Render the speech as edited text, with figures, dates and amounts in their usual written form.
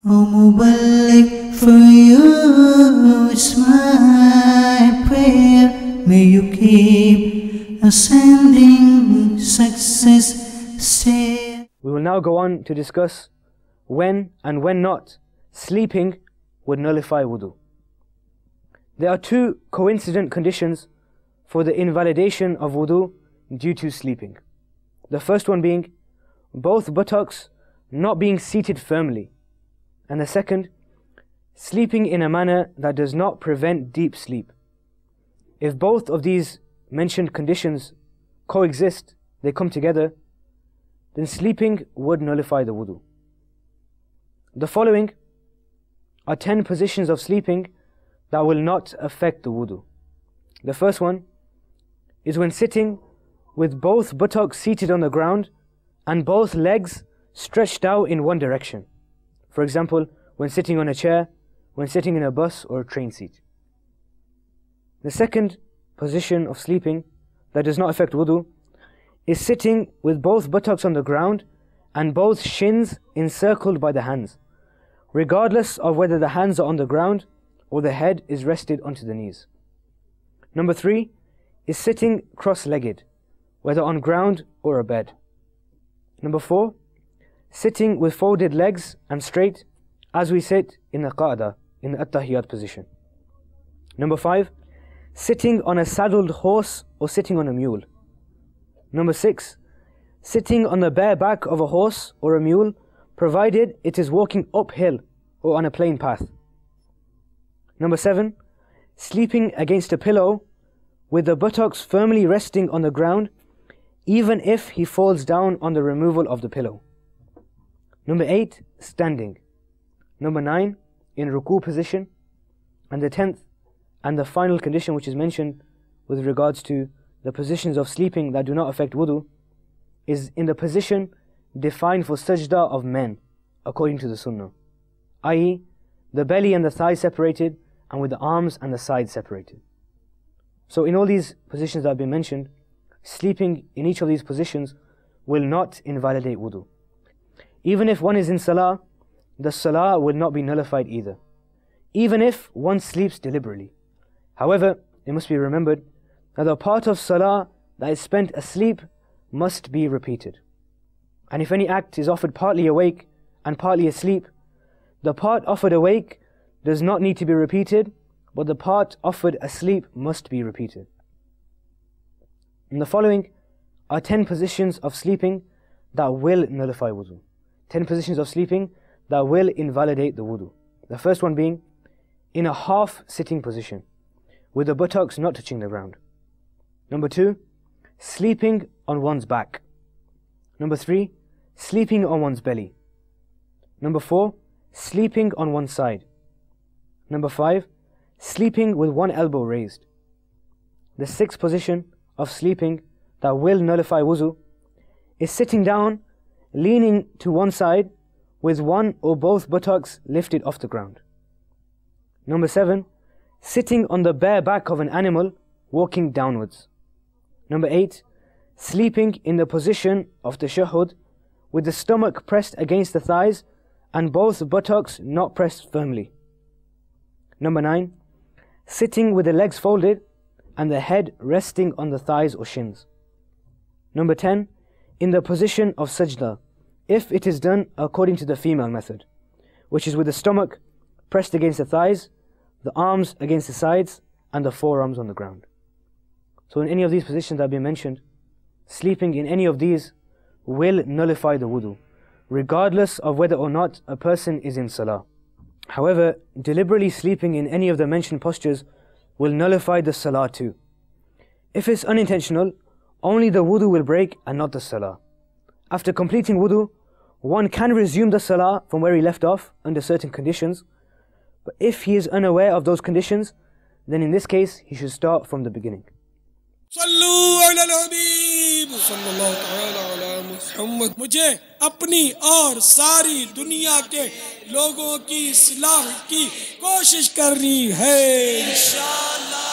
O Muballigh, for you is my prayer. May you keep ascending success stair. We will now go on to discuss when and when not sleeping would nullify wudu. There are two coincident conditions for the invalidation of wudu due to sleeping. The first one being both buttocks not being seated firmly, and the second, sleeping in a manner that does not prevent deep sleep. If both of these mentioned conditions coexist, they come together, then sleeping would nullify the wudu. The following are 10 positions of sleeping that will not affect the wudu. The first one is when sitting with both buttocks seated on the ground and both legs stretched out in one direction. For example, when sitting on a chair, when sitting in a bus or a train seat. The second position of sleeping that does not affect wudu is sitting with both buttocks on the ground and both shins encircled by the hands, regardless of whether the hands are on the ground or the head is rested onto the knees. Number 3 is sitting cross-legged, whether on ground or a bed. Number 4, sitting with folded legs and straight as we sit in the qa'dah, in the at-tahiyyat position. Number 5, sitting on a saddled horse or sitting on a mule. Number 6, sitting on the bare back of a horse or a mule, provided it is walking uphill or on a plain path. Number 7, sleeping against a pillow with the buttocks firmly resting on the ground, even if he falls down on the removal of the pillow. Number 8, standing. Number 9, in ruku position. And the 10th and the final condition which is mentioned with regards to the positions of sleeping that do not affect wudu is in the position defined for sajda of men according to the sunnah, i.e. the belly and the thighs separated and with the arms and the sides separated. So in all these positions that have been mentioned, sleeping in each of these positions will not invalidate wudu. Even if one is in salah, the salah will not be nullified either, even if one sleeps deliberately. However, it must be remembered that the part of salah that is spent asleep must be repeated. And if any act is offered partly awake and partly asleep, the part offered awake does not need to be repeated, but the part offered asleep must be repeated. In the following are 10 positions of sleeping that will nullify wudu. 10 positions of sleeping that will invalidate the wudu. The first one being in a half sitting position with the buttocks not touching the ground. Number 2, sleeping on one's back. Number 3, sleeping on one's belly. Number 4, sleeping on one side. Number 5, sleeping with one elbow raised. The 6th position of sleeping that will nullify wudu is sitting down, leaning to one side with one or both buttocks lifted off the ground. Number 7, sitting on the bare back of an animal walking downwards. Number 8, sleeping in the position of tashahhud with the stomach pressed against the thighs and both buttocks not pressed firmly. Number 9, sitting with the legs folded and the head resting on the thighs or shins. Number 10, in the position of sajda, if it is done according to the female method, which is with the stomach pressed against the thighs, the arms against the sides, and the forearms on the ground. So in any of these positions that have been mentioned, sleeping in any of these will nullify the wudu, regardless of whether or not a person is in salah. However, deliberately sleeping in any of the mentioned postures will nullify the salah too. If it's unintentional, only the wudu will break and not the salah. After completing wudu, one can resume the salah from where he left off under certain conditions, but if he is unaware of those conditions, then in this case he should start from the beginning. मुझे अपनी और सारी दुनिया के लोगों की इस्लाह की कोशिश करनी है इंशाअल्लाह।